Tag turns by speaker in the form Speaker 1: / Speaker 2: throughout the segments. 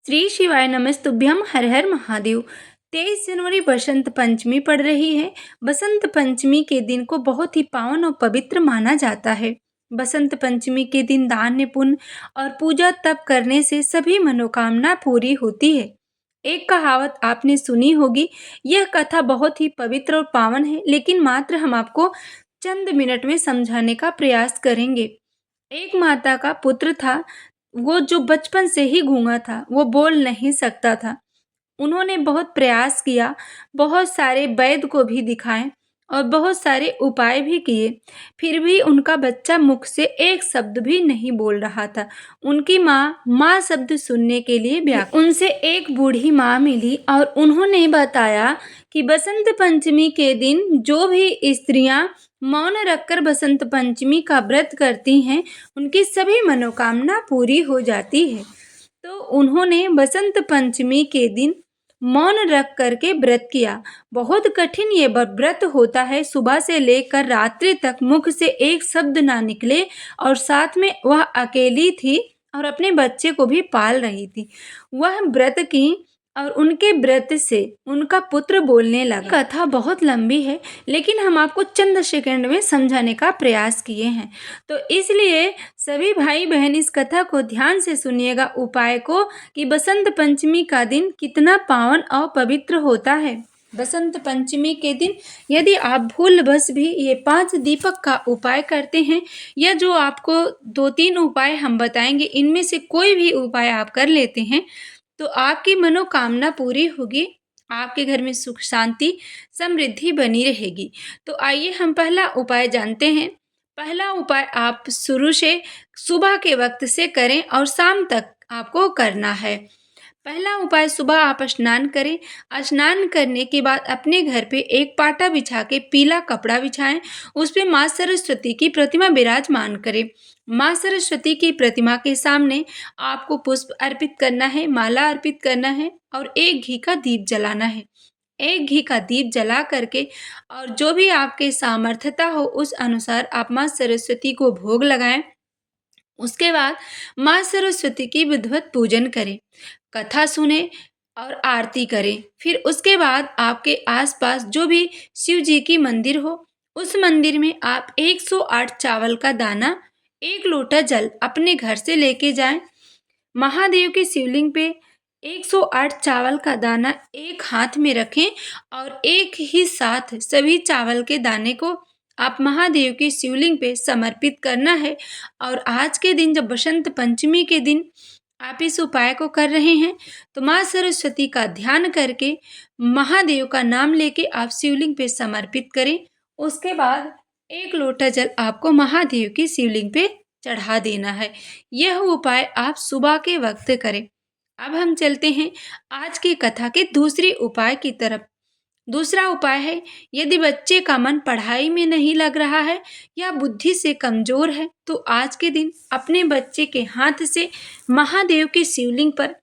Speaker 1: श्री शिवाय नमस्तुभ्यम हर हर महादेव। 23 जनवरी बसंत पंचमी पड़ रही है। बसंत पंचमी के दिन को बहुत ही पावन और पवित्र माना जाता है। बसंत पंचमी के दिन दान पुण्य और पूजा तप करने से सभी मनोकामना पूरी होती है। एक कहावत आपने सुनी होगी। यह कथा बहुत ही पवित्र और पावन है, लेकिन मात्र हम आपको चंद मिनट में समझाने का प्रयास करेंगे। एक माता का पुत्र था। वो जो बचपन से ही गूंगा था, वो बोल नहीं सकता था। उन्होंने बहुत प्रयास किया, बहुत सारे वैद्य को भी दिखाए और बहुत सारे उपाय भी किए, फिर भी उनका बच्चा मुख से एक शब्द भी नहीं बोल रहा था। उनकी माँ शब्द सुनने के लिए व्याकुल। उनसे एक बूढ़ी माँ मिली और उन्होंने बताया कि बसंत पंचमी के दिन जो भी स्त्रियां मौन रखकर बसंत पंचमी का व्रत करती हैं, उनकी सभी मनोकामना पूरी हो जाती है। तो उन्होंने बसंत पंचमी के दिन मौन रख करके व्रत किया। बहुत कठिन ये व्रत होता है। सुबह से लेकर रात्रि तक मुख से एक शब्द ना निकले, और साथ में वह अकेली थी और अपने बच्चे को भी पाल रही थी। वह व्रत की और उनके व्रत से उनका पुत्र बोलने लगा। कथा बहुत लंबी है, लेकिन हम आपको चंद सेकंड में समझाने का प्रयास किए हैं, तो इसलिए सभी भाई बहन इस कथा को ध्यान से सुनिएगा, उपाय को, कि बसंत पंचमी का दिन कितना पावन और पवित्र होता है। बसंत पंचमी के दिन यदि आप भूलवश भी ये 5 दीपक का उपाय करते हैं, या जो आपको 2-3 उपाय हम बताएंगे, इनमें से कोई भी उपाय आप कर लेते हैं, तो आपकी मनोकामना पूरी होगी। आपके घर में सुख शांति समृद्धि बनी रहेगी। तो आइए हम पहला उपाय जानते हैं। पहला उपाय आप शुरू से सुबह के वक्त से करें और शाम तक आपको करना है। पहला उपाय, सुबह आप स्नान करें। स्नान करने के बाद अपने घर पे एक पाटा बिछा के पीला कपड़ा बिछाएं। उस पे माँ सरस्वती की प्रतिमा विराजमान करें। माँ सरस्वती की प्रतिमा के सामने आपको पुष्प अर्पित करना है, माला अर्पित करना है और एक घी का दीप जलाना है। एक घी का दीप जला करके और जो भी आपके सामर्थ्यता हो उस अनुसार आप माँ सरस्वती को भोग लगाएं। उसके बाद माँ सरस्वती की विधिवत पूजन करें, कथा सुने और आरती करें। फिर उसके बाद आपके आसपास जो भी शिव जी की मंदिर हो, उस मंदिर में आप 108 चावल का दाना, 1 लोटा जल अपने घर से लेके जाएं। महादेव के शिवलिंग पे 108 चावल का दाना एक हाथ में रखें और एक ही साथ सभी चावल के दाने को आप महादेव के शिवलिंग पे समर्पित करना है। और आज के दिन, जब बसंत पंचमी के दिन आप इस उपाय को कर रहे हैं, तो माँ सरस्वती का ध्यान करके महादेव का नाम लेके आप शिवलिंग पे समर्पित करें। उसके बाद 1 लोटा जल आपको महादेव की शिवलिंग पे चढ़ा देना है। यह उपाय आप सुबह के वक्त करें। अब हम चलते हैं आज की कथा के दूसरी उपाय की तरफ। दूसरा उपाय है, यदि बच्चे का मन पढ़ाई में नहीं लग रहा है या बुद्धि से कमजोर है, तो आज के दिन अपने बच्चे के हाथ से महादेव के शिवलिंग पर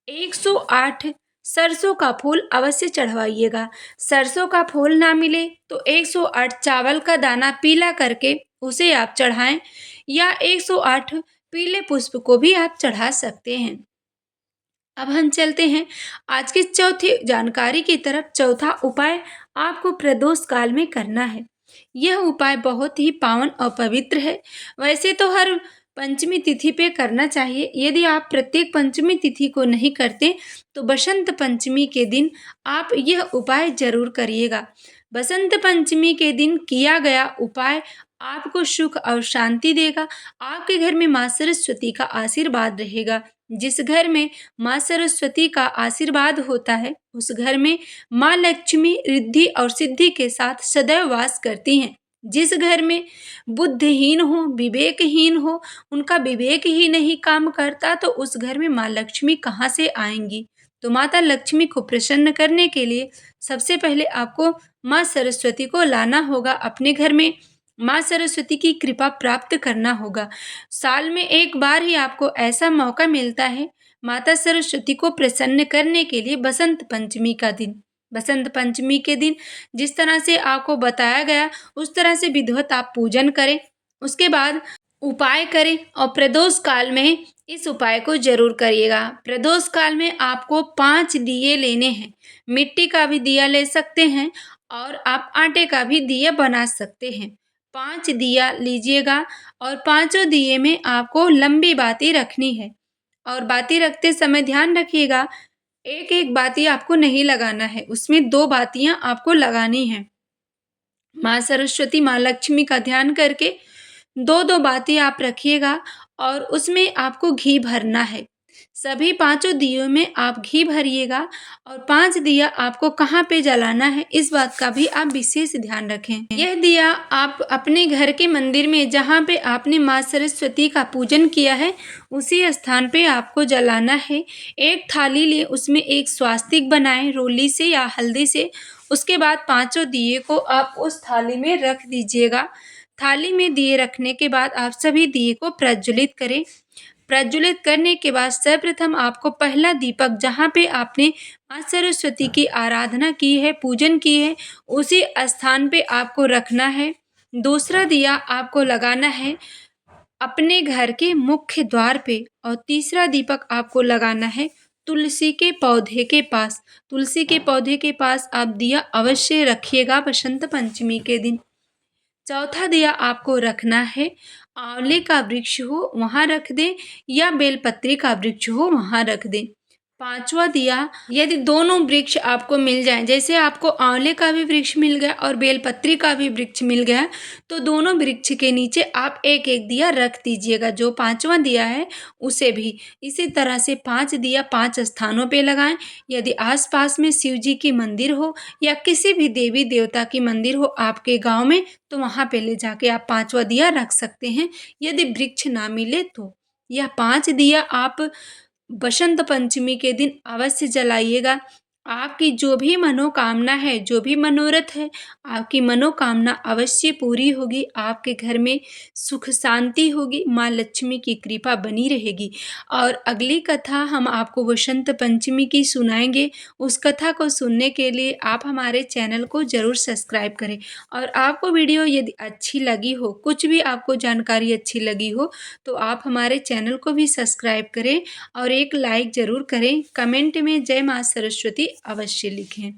Speaker 1: 108 सरसों का फूल अवश्य चढ़वाइएगा। सरसों का फूल ना मिले तो 108 चावल का दाना पीला करके उसे आप चढ़ाएं, या 108 पीले पुष्प को भी आप चढ़ा सकते हैं। अब हम चलते हैं आज की चौथी जानकारी की तरफ। चौथा उपाय आपको प्रदोष काल में करना है। यह उपाय बहुत ही पावन और पवित्र है। वैसे तो हर पंचमी तिथि पे करना चाहिए। यदि आप प्रत्येक पंचमी तिथि को नहीं करते, तो बसंत पंचमी के दिन आप यह उपाय जरूर करिएगा। बसंत पंचमी के दिन किया गया उपाय आपको सुख और शांति देगा। आपके घर में माँ सरस्वती का आशीर्वाद रहेगा। जिस घर में माँ सरस्वती का आशीर्वाद होता है, उस घर में माँ लक्ष्मी रिद्धि और सिद्धि के साथ सदैव वास करती हैं। जिस घर में बुद्धिहीन हो, विवेकहीन हो, उनका विवेक ही नहीं काम करता, तो उस घर में माँ लक्ष्मी कहाँ से आएंगी। तो माता लक्ष्मी को प्रसन्न करने के लिए सबसे पहले आपको माँ सरस्वती को लाना होगा अपने घर में। माँ सरस्वती की कृपा प्राप्त करना होगा। साल में एक बार ही आपको ऐसा मौका मिलता है माता सरस्वती को प्रसन्न करने के लिए, बसंत पंचमी का दिन। बसंत पंचमी के दिन जिस तरह से आपको बताया गया, उस तरह से विधिवत आप पूजन करें। उसके बाद उपाय करें और प्रदोष काल में इस उपाय को जरूर करिएगा। प्रदोष काल में आपको 5 दिए लेने हैं। मिट्टी का भी दिया ले सकते हैं और आप आटे का भी दिया बना सकते हैं। 5 दिया लीजिएगा और पांचों दिए में आपको लंबी बाती रखनी है और बाती रखते समय ध्यान रखिएगा, एक एक बाती आपको नहीं लगाना है, उसमें 2 बातियां आपको लगानी है। माँ सरस्वती, माँ लक्ष्मी का ध्यान करके 2-2 बाती आप रखिएगा और उसमें आपको घी भरना है। सभी पांचों दियों में आप घी भरिएगा और 5 दिया आपको कहाँ पे जलाना है, इस बात का भी आप विशेष ध्यान रखें। यह दिया आप अपने घर के मंदिर में जहाँ पे आपने माँ सरस्वती का पूजन किया है उसी स्थान पे आपको जलाना है। एक थाली ले, उसमें एक स्वास्तिक बनाएं रोली से या हल्दी से। उसके बाद पांचों दिए को आप उस थाली में रख दीजिएगा। थाली में दिए रखने के बाद आप सभी दिए को प्रज्वलित करें। प्रज्वलित करने के बाद सर्वप्रथम आपको पहला दीपक जहाँ पे आपने माँ सरस्वती की आराधना की है, पूजन की है, उसी स्थान पे आपको रखना है। दूसरा दिया आपको लगाना है अपने घर के मुख्य द्वार पे और तीसरा दीपक आपको लगाना है तुलसी के पौधे के पास। तुलसी के पौधे के पास आप दिया अवश्य रखिएगा बसंत पंचमी के दिन। चौथा दिया आपको रखना है आंवले का वृक्ष हो वहाँ रख दें या बेलपत्री का वृक्ष हो वहाँ रख दें। पांचवा दिया यदि दोनों वृक्ष आपको मिल जाएं, जैसे आपको आंवले का भी वृक्ष मिल गया और बेलपत्री का भी वृक्ष मिल गया, तो दोनों वृक्ष के नीचे आप एक एक दिया रख दीजिएगा। जो पांचवा दिया है उसे भी इसी तरह से 5 दिया 5 स्थानों पे लगाएं। यदि आसपास में शिव जी की मंदिर हो या किसी भी देवी देवता की मंदिर हो आपके गांव में, तो वहाँ पे ले जाके आप 5वां दिया रख सकते हैं। यदि वृक्ष ना मिले तो यह 5 दिया आप बसंत पंचमी के दिन अवश्य जलाइएगा। आपकी जो भी मनोकामना है, जो भी मनोरथ है, आपकी मनोकामना अवश्य पूरी होगी। आपके घर में सुख शांति होगी, माँ लक्ष्मी की कृपा बनी रहेगी। और अगली कथा हम आपको बसंत पंचमी की सुनाएंगे। उस कथा को सुनने के लिए आप हमारे चैनल को ज़रूर सब्सक्राइब करें। और आपको वीडियो यदि अच्छी लगी हो, कुछ भी आपको जानकारी अच्छी लगी हो, तो आप हमारे चैनल को भी सब्सक्राइब करें और एक लाइक ज़रूर करें। कमेंट में जय माँ सरस्वती अवश्य लिखें।